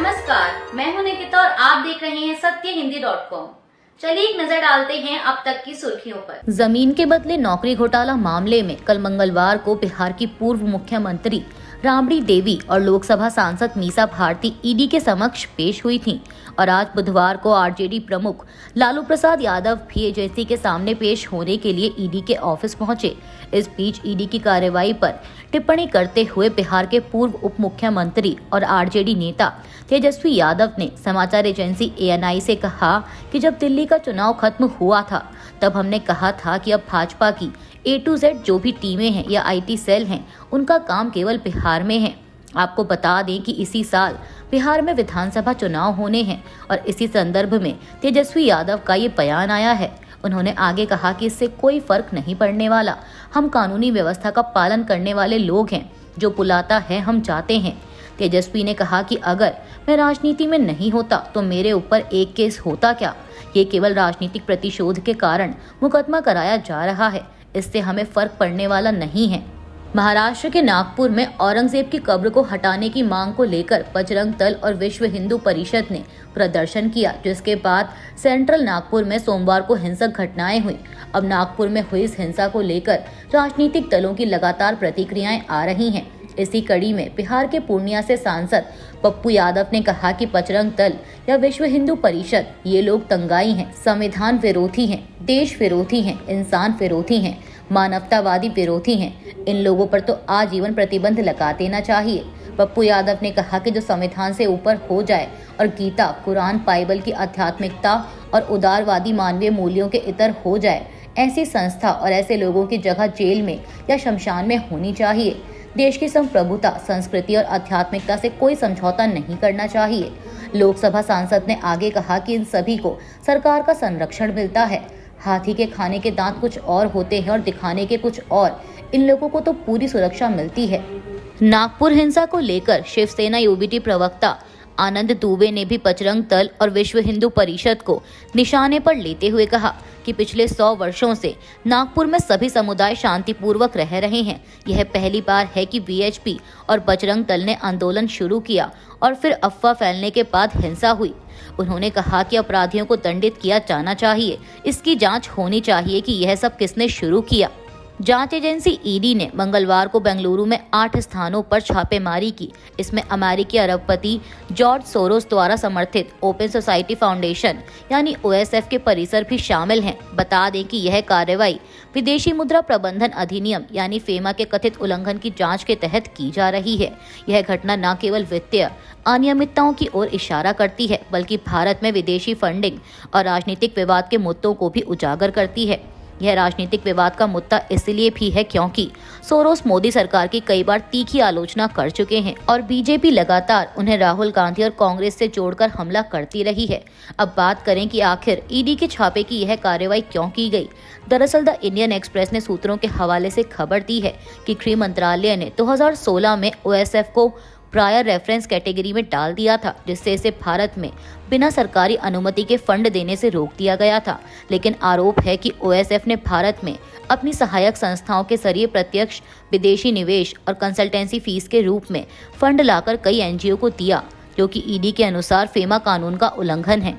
नमस्कार, मैं हूं निकिता और आप देख रहे हैं सत्यहिंदी.com। चलिए एक नजर डालते हैं अब तक की सुर्खियों पर। जमीन के बदले नौकरी घोटाला मामले में कल मंगलवार को बिहार की पूर्व मुख्यमंत्री राबड़ी देवी और लोकसभा सांसद मीसा भारती ईडी के समक्ष पेश हुई थीं और आज बुधवार को आरजेडी प्रमुख लालू प्रसाद यादव भी एजेंसी के सामने पेश होने के लिए ईडी के ऑफिस पहुंचे। इस बीच ईडी की कार्रवाई पर टिप्पणी करते हुए बिहार के पूर्व उप मुख्यमंत्री और आरजेडी नेता तेजस्वी यादव ने समाचार एजेंसी ANI से कहा कि जब दिल्ली का चुनाव खत्म हुआ था तब हमने कहा था कि अब भाजपा की A to Z जो भी टीमें हैं या IT सेल हैं उनका काम केवल बिहार में है। आपको बता दें कि इसी साल बिहार में विधानसभा चुनाव होने हैं और इसी संदर्भ में तेजस्वी यादव का ये बयान आया है। उन्होंने आगे कहा कि इससे कोई फर्क नहीं पड़ने वाला, हम कानूनी व्यवस्था का पालन करने वाले लोग हैं, जो बुलाता है हम जाते हैं। तेजस्वी ने कहा कि अगर मैं राजनीति में नहीं होता तो मेरे ऊपर एक केस होता क्या? ये केवल राजनीतिक प्रतिशोध के कारण मुकदमा कराया जा रहा है, इससे हमें फर्क पड़ने वाला नहीं है। महाराष्ट्र के नागपुर में औरंगजेब की कब्र को हटाने की मांग को लेकर बजरंग दल और विश्व हिंदू परिषद ने प्रदर्शन किया, जिसके बाद सेंट्रल नागपुर में सोमवार को हिंसक घटनाएं हुई। अब नागपुर में हुई इस हिंसा को लेकर राजनीतिक दलों की लगातार प्रतिक्रियाएं आ रही हैं। इसी कड़ी में बिहार के पूर्णिया से सांसद पप्पू यादव ने कहा कि बजरंग दल या विश्व हिंदू परिषद ये लोग दंगाई हैं, संविधान विरोधी हैं, देश विरोधी हैं, इंसान विरोधी हैं, मानवतावादी विरोधी हैं। इन लोगों पर तो आजीवन प्रतिबंध लगा देना चाहिए। पप्पू यादव ने कहा कि जो संविधान से ऊपर हो जाए और गीता, कुरान, बाइबल की आध्यात्मिकता और उदारवादी मानवीय मूल्यों के इतर हो जाए, ऐसी संस्था और ऐसे लोगों की जगह जेल में या शमशान में होनी चाहिए। देश की संप्रभुता, संस्कृति और आध्यात्मिकता से कोई समझौता नहीं करना चाहिए। लोकसभा सांसद ने आगे कहा कि इन सभी को सरकार का संरक्षण मिलता है। हाथी के खाने के दांत कुछ और होते हैं और दिखाने के कुछ और। इन लोगों को तो पूरी सुरक्षा मिलती है। नागपुर हिंसा को लेकर शिवसेना यूबीटी प्रवक्ता आनंद दुबे ने भी बजरंग दल और विश्व हिंदू परिषद को निशाने पर लेते हुए कहा कि पिछले 100 वर्षों से नागपुर में सभी समुदाय शांतिपूर्वक रह रहे हैं। यह पहली बार है कि VHP और बजरंग दल ने आंदोलन शुरू किया और फिर अफवाह फैलने के बाद हिंसा हुई। उन्होंने कहा कि अपराधियों को दंडित किया जाना चाहिए, इसकी जांच होनी चाहिए कि यह सब किसने शुरू किया। जांच एजेंसी ईडी ने मंगलवार को बेंगलुरु में 8 स्थानों पर छापेमारी की। इसमें अमेरिकी अरबपति जॉर्ज सोरोस द्वारा समर्थित ओपन सोसाइटी फाउंडेशन यानी OSF के परिसर भी शामिल हैं। बता दें कि यह कार्रवाई विदेशी मुद्रा प्रबंधन अधिनियम यानी फेमा के कथित उल्लंघन की जांच के तहत की जा रही है। यह घटना न केवल वित्तीय अनियमितताओं की ओर इशारा करती है, बल्कि भारत में विदेशी फंडिंग और राजनीतिक विवाद के मुद्दों को भी उजागर करती है। यह राजनीतिक विवाद का मुद्दा इसलिए भी है क्योंकि सोरोस मोदी सरकार की कई बार तीखी आलोचना कर चुके हैं और बीजेपी लगातार उन्हें राहुल गांधी और कांग्रेस से जोड़कर हमला करती रही है। अब बात करें कि आखिर ईडी के छापे की यह कार्रवाई क्यों की गई। दरअसल द इंडियन एक्सप्रेस ने सूत्रों के हवाले से खबर दी है कि गृह मंत्रालय ने 2016 में OSF को प्रायर रेफरेंस कैटेगरी में डाल दिया था, जिससे इसे भारत में बिना सरकारी अनुमति के फंड देने से रोक दिया गया था। लेकिन आरोप है कि OSF ने भारत में अपनी सहायक संस्थाओं के जरिए प्रत्यक्ष विदेशी निवेश और कंसल्टेंसी फीस के रूप में फंड लाकर कई NGO को दिया, जो कि ईडी के अनुसार फेमा कानून का उल्लंघन है।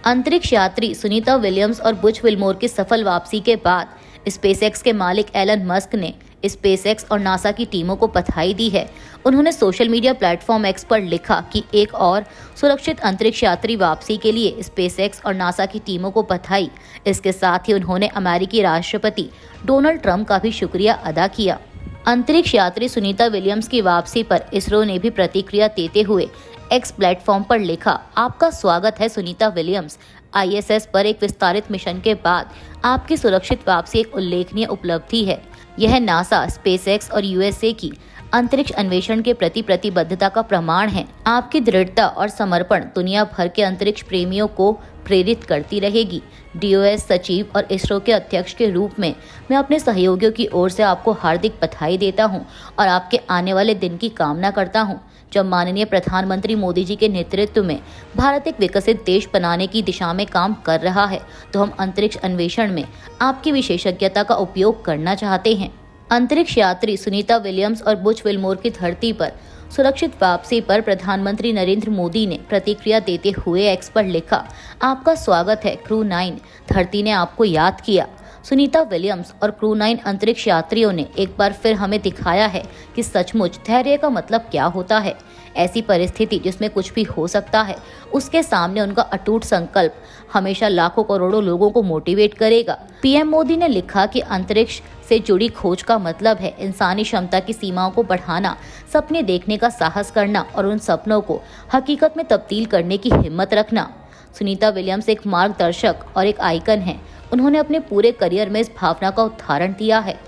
अंतरिक्ष यात्री सुनीता विलियम्स और बुच विल्मोर की सफल वापसी के बाद स्पेसएक्स के मालिक एलन मस्क ने स्पेसएक्स और नासा की टीमों को बधाई दी है। उन्होंने सोशल मीडिया प्लेटफॉर्म X पर लिखा कि एक और सुरक्षित अंतरिक्ष यात्री वापसी के लिए स्पेसएक्स और नासा की टीमों को बधाई। इसके साथ ही उन्होंने अमेरिकी राष्ट्रपति डोनाल्ड ट्रंप का भी शुक्रिया अदा किया। अंतरिक्ष यात्री सुनीता विलियम्स की वापसी पर इसरो ने भी प्रतिक्रिया देते हुए X प्लेटफॉर्म पर लिखा, आपका स्वागत है सुनीता विलियम्स। ISS पर एक विस्तारित मिशन के बाद आपकी सुरक्षित वापसी एक उल्लेखनीय उपलब्धि है। यह नासा, स्पेसएक्स और USA की अंतरिक्ष अन्वेषण के प्रति प्रतिबद्धता का प्रमाण है। आपकी दृढ़ता और समर्पण दुनिया भर के अंतरिक्ष प्रेमियों को प्रेरित करती रहेगी। DOS सचिव और इसरो के अध्यक्ष के रूप में मैं अपने सहयोगियों की ओर से आपको हार्दिक बधाई देता हूं और आपके आने वाले दिन की कामना करता हूं, जब माननीय प्रधानमंत्री मोदी जी के नेतृत्व में भारत एक विकसित देश बनाने की दिशा में काम कर रहा है, तो हम अंतरिक्ष अन्वेषण में आपकी विशेषज्ञता का उपयोग करना चाहते हैं। अंतरिक्ष यात्री सुनीता विलियम्स और बुच विल्मोर की धरती पर सुरक्षित वापसी पर प्रधानमंत्री नरेंद्र मोदी ने प्रतिक्रिया देते हुए एक्स पर लिखा, आपका स्वागत है क्रू 9, धरती ने आपको याद किया। सुनीता विलियम्स और क्रू 9 अंतरिक्ष यात्रियों ने एक बार फिर हमें दिखाया है कि सचमुच धैर्य का मतलब क्या होता है। ऐसी परिस्थिति जिसमें कुछ भी हो सकता है, उसके सामने उनका अटूट संकल्प हमेशा लाखों करोड़ों लोगों को मोटिवेट करेगा। पीएम मोदी ने लिखा कि अंतरिक्ष से जुड़ी खोज का मतलब है इंसानी क्षमता की सीमाओं को बढ़ाना, सपने देखने का साहस करना और उन सपनों को हकीकत में तब्दील करने की हिम्मत रखना। सुनीता विलियम्स एक मार्गदर्शक और एक आइकन हैं। उन्होंने अपने पूरे करियर में इस भावना का उदाहरण दिया है।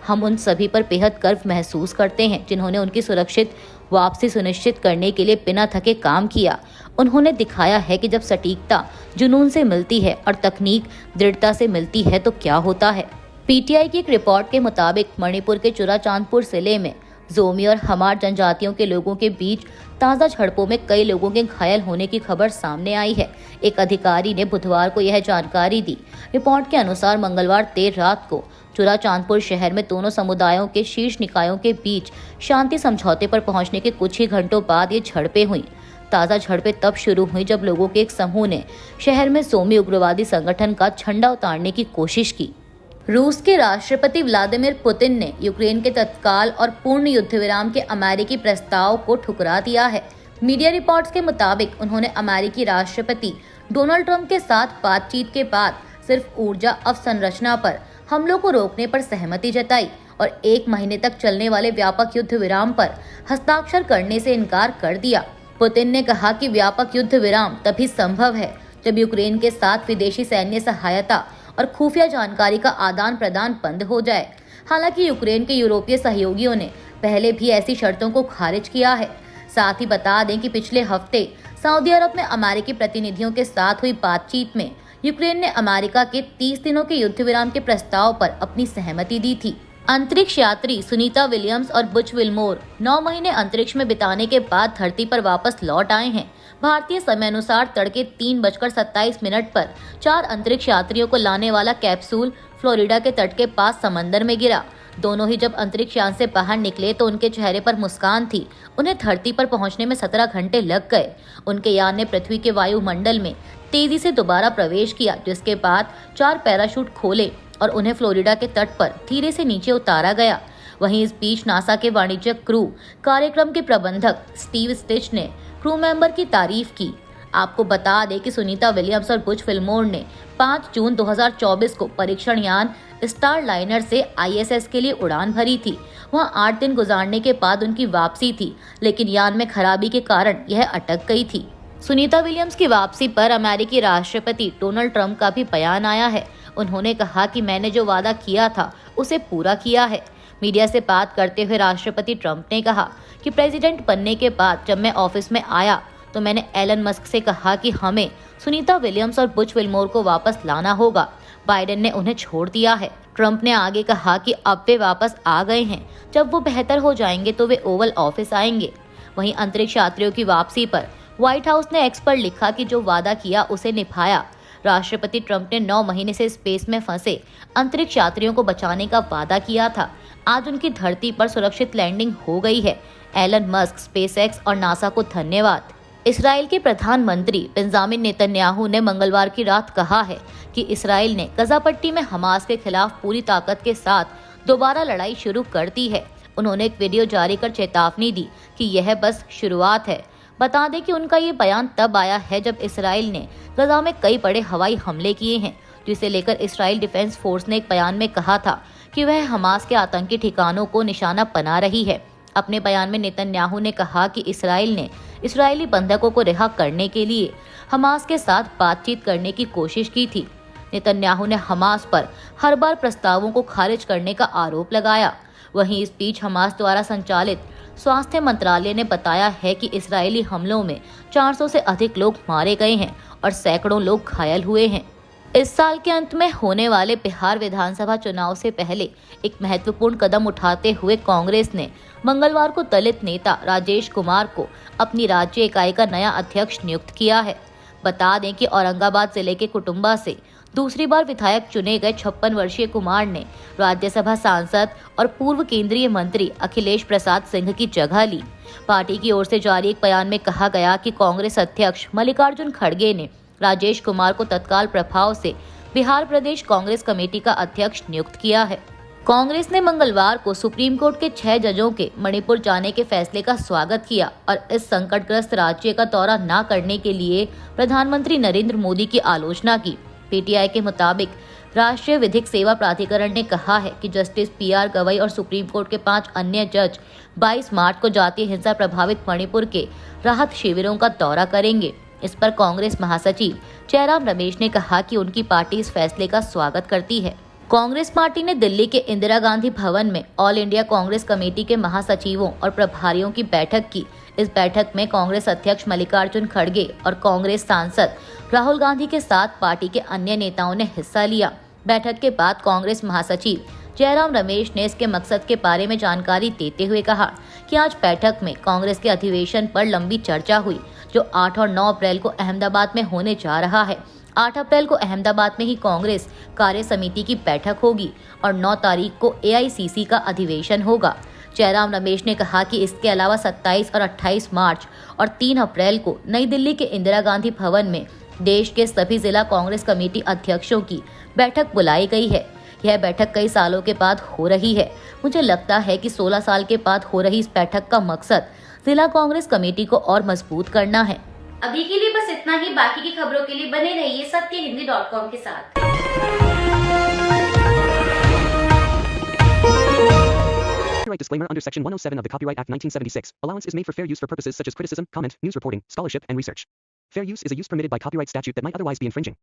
हम उन सभी पर बेहद गर्व महसूस करते हैं जिन्होंने उनकी सुरक्षित वापसी सुनिश्चित करने के लिए बिना थके काम किया। उन्होंने दिखाया है कि जब सटीकता जुनून से मिलती है और तकनीक दृढ़ता से मिलती है तो क्या होता है। पीटीआई की एक रिपोर्ट के मुताबिक मणिपुर के चुराचांदपुर जिले में जोमी और हमार जनजातियों के लोगों के बीच ताज़ा झड़पों में कई लोगों के घायल होने की खबर सामने आई है। एक अधिकारी ने बुधवार को यह जानकारी दी। रिपोर्ट के अनुसार मंगलवार देर रात को चुराचांदपुर शहर में दोनों समुदायों के शीर्ष निकायों के बीच शांति समझौते पर पहुंचने के कुछ ही घंटों बाद ये झड़पें हुई। ताज़ा झड़पें तब शुरू हुई जब लोगों के एक समूह ने शहर में जोमी उग्रवादी संगठन का झंडा उतारने की कोशिश की। रूस के राष्ट्रपति व्लादिमीर पुतिन ने यूक्रेन के तत्काल और पूर्ण युद्ध विराम के अमेरिकी प्रस्ताव को ठुकरा दिया है। मीडिया रिपोर्ट्स के मुताबिक उन्होंने अमेरिकी राष्ट्रपति डोनाल्ड ट्रंप के साथ बातचीत के बाद सिर्फ ऊर्जा अवसंरचना पर हमलों को रोकने पर सहमति जताई और 1 महीने तक चलने वाले व्यापक युद्ध विराम पर हस्ताक्षर करने से इनकार कर दिया। पुतिन ने कहा कि व्यापक युद्ध विराम तभी संभव है जब यूक्रेन के साथ विदेशी सैन्य सहायता और खुफिया जानकारी का आदान प्रदान बंद हो जाए। हालांकि यूक्रेन के यूरोपीय सहयोगियों ने पहले भी ऐसी शर्तों को खारिज किया है। साथ ही बता दें कि पिछले हफ्ते सऊदी अरब में अमेरिकी प्रतिनिधियों के साथ हुई बातचीत में यूक्रेन ने अमेरिका के 30 दिनों के युद्ध विराम के प्रस्ताव पर अपनी सहमति दी थी। अंतरिक्ष यात्री सुनीता विलियम्स और बुच विल्मोर 9 महीने अंतरिक्ष में बिताने के बाद धरती पर वापस लौट आए हैं। भारतीय समय अनुसार तड़के 3:27 पर 4 अंतरिक्ष यात्रियों को लाने वाला कैप्सूल फ्लोरिडा के तट के पास समंदर में गिरा। दोनों ही जब अंतरिक्ष यान से बाहर निकले तो उनके चेहरे पर मुस्कान थी। उन्हें धरती पर पहुंचने में 17 घंटे लग गए। उनके यान ने पृथ्वी के वायुमंडल में तेजी से दोबारा प्रवेश किया, जिसके बाद 4 पैराशूट खोले और उन्हें फ्लोरिडा के तट पर धीरे से नीचे उतारा गया। वहीं इस बीच नासा के वाणिज्यिक क्रू कार्यक्रम के प्रबंधक स्टीव स्टिच ने क्रू मेंबर की तारीफ की। आपको बता दें कि सुनीता विलियम्स और बुच विल्मोर ने 5 जून 2024 को परीक्षण यान स्टार लाइनर से ISS के लिए उड़ान भरी थी। वहां 8 दिन गुजारने के बाद उनकी वापसी थी, लेकिन यान में खराबी के कारण यह अटक गई थी। सुनीता विलियम्स की वापसी पर अमेरिकी राष्ट्रपति डोनाल्ड ट्रंप का भी बयान आया है। उन्होंने कहा कि मैंने जो वादा किया था उसे पूरा किया है। मीडिया से बात करते हुए राष्ट्रपति ट्रंप ने कहा कि प्रेसिडेंट बनने के बाद जब मैं ऑफिस में आया तो मैंने एलन मस्क से कहा कि हमें सुनीता विलियम्स और बुच विल्मोर को वापस लाना होगा। बाइडेन ने उन्हें छोड़ दिया है। ट्रंप ने आगे कहा कि अब वे वापस आ गए हैं, जब वो बेहतर हो जाएंगे तो वे ओवल ऑफिस आएंगे। वहीं अंतरिक्ष यात्रियों की वापसी पर व्हाइट हाउस ने एक्स पर लिखा कि जो वादा किया उसे निभाया। राष्ट्रपति ट्रंप ने 9 महीने से स्पेस में फंसे अंतरिक्ष यात्रियों को बचाने का वादा किया था। आज उनकी धरती पर सुरक्षित लैंडिंग हो गई है। एलन मस्क, स्पेसएक्स और नासा को धन्यवाद। इसराइल के प्रधानमंत्री बेंजामिन नेतन्याहू ने मंगलवार की रात कहा है कि इसराइल ने गजा पट्टी में हमास के खिलाफ पूरी ताकत के साथ दोबारा लड़ाई शुरू कर दी है। उन्होंने एक वीडियो जारी कर चेतावनी दी कि यह बस शुरुआत है। बता दें कि उनका ये बयान तब आया है जब इसराइल ने गजा में कई बड़े हवाई हमले किए हैं, जिसे लेकर इसराइल डिफेंस फोर्स ने एक बयान में कहा था कि वह हमास के आतंकी ठिकानों को निशाना बना रही है। अपने बयान में नेतन्याहू ने कहा कि इसराइल ने इस्राएली बंधकों को रिहा करने के लिए हमास के साथ बातचीत करने की कोशिश की थी। नेतन्याहू ने हमास पर हर बार प्रस्तावों को खारिज करने का आरोप लगाया। वहीं इस बीच हमास द्वारा संचालित स्वास्थ्य मंत्रालय ने बताया है कि इस्राएली हमलों में 400 से अधिक लोग मारे गए हैं और सैकड़ों लोग घायल हुए हैं। इस साल के अंत में होने वाले बिहार विधानसभा चुनाव से पहले एक महत्वपूर्ण कदम उठाते हुए कांग्रेस ने मंगलवार को दलित नेता राजेश कुमार को अपनी राज्य इकाई का नया अध्यक्ष नियुक्त किया है। बता दें कि औरंगाबाद जिले के कुटुंबा से दूसरी बार विधायक चुने गए 56 वर्षीय कुमार ने राज्यसभा सांसद और पूर्व केंद्रीय मंत्री अखिलेश प्रसाद सिंह की जगह ली। पार्टी की ओर से जारी एक बयान में कहा गया कि कांग्रेस अध्यक्ष मल्लिकार्जुन खड़गे ने राजेश कुमार को तत्काल प्रभाव से बिहार प्रदेश कांग्रेस कमेटी का अध्यक्ष नियुक्त किया है। कांग्रेस ने मंगलवार को सुप्रीम कोर्ट के 6 जजों के मणिपुर जाने के फैसले का स्वागत किया और इस संकटग्रस्त राज्य का दौरा न करने के लिए प्रधानमंत्री नरेंद्र मोदी की आलोचना की। पीटीआई के मुताबिक राष्ट्रीय विधिक सेवा प्राधिकरण ने कहा है कि जस्टिस पीआर गवई और सुप्रीम कोर्ट के 5 अन्य जज 22 मार्च को जातीय हिंसा प्रभावित मणिपुर के राहत शिविरों का दौरा करेंगे। इस पर कांग्रेस महासचिव जयराम रमेश ने कहा कि उनकी पार्टी इस फैसले का स्वागत करती है। कांग्रेस पार्टी ने दिल्ली के इंदिरा गांधी भवन में ऑल इंडिया कांग्रेस कमेटी के महासचिवों और प्रभारियों की बैठक की। इस बैठक में कांग्रेस अध्यक्ष मल्लिकार्जुन खड़गे और कांग्रेस सांसद राहुल गांधी के साथ पार्टी के अन्य नेताओं ने हिस्सा लिया। बैठक के बाद कांग्रेस महासचिव जयराम रमेश ने इसके मकसद के बारे में जानकारी देते हुए कहा कि आज बैठक में कांग्रेस के अधिवेशन पर लंबी चर्चा हुई, जो 8 और 9 अप्रैल को अहमदाबाद में होने जा रहा है। 8 अप्रैल को अहमदाबाद में ही कांग्रेस कार्य समिति की बैठक होगी और 9 तारीख को एआईसीसी का अधिवेशन होगा। जयराम रमेश ने कहा कि इसके अलावा 27 और 28 मार्च और 3 अप्रैल को नई दिल्ली के इंदिरा गांधी भवन में देश के सभी जिला कांग्रेस कमेटी अध्यक्षों की बैठक बुलाई गई है। यह बैठक कई सालों के बाद हो रही है। मुझे लगता है कि 16 साल के बाद हो रही इस बैठक का मकसद जिला कांग्रेस कमेटी को और मजबूत करना है। अभी के लिए बस इतना ही। बाकी की खबरों के लिए बने रहिए सत्यहिंदी.com के साथ। Copyright disclaimer under Section 107 of the Copyright Act 1976. Allowance is made for fair use for purposes such as criticism, comment, news reporting, scholarship, and research. Fair use is a use permitted by copyright statute that might otherwise be infringing.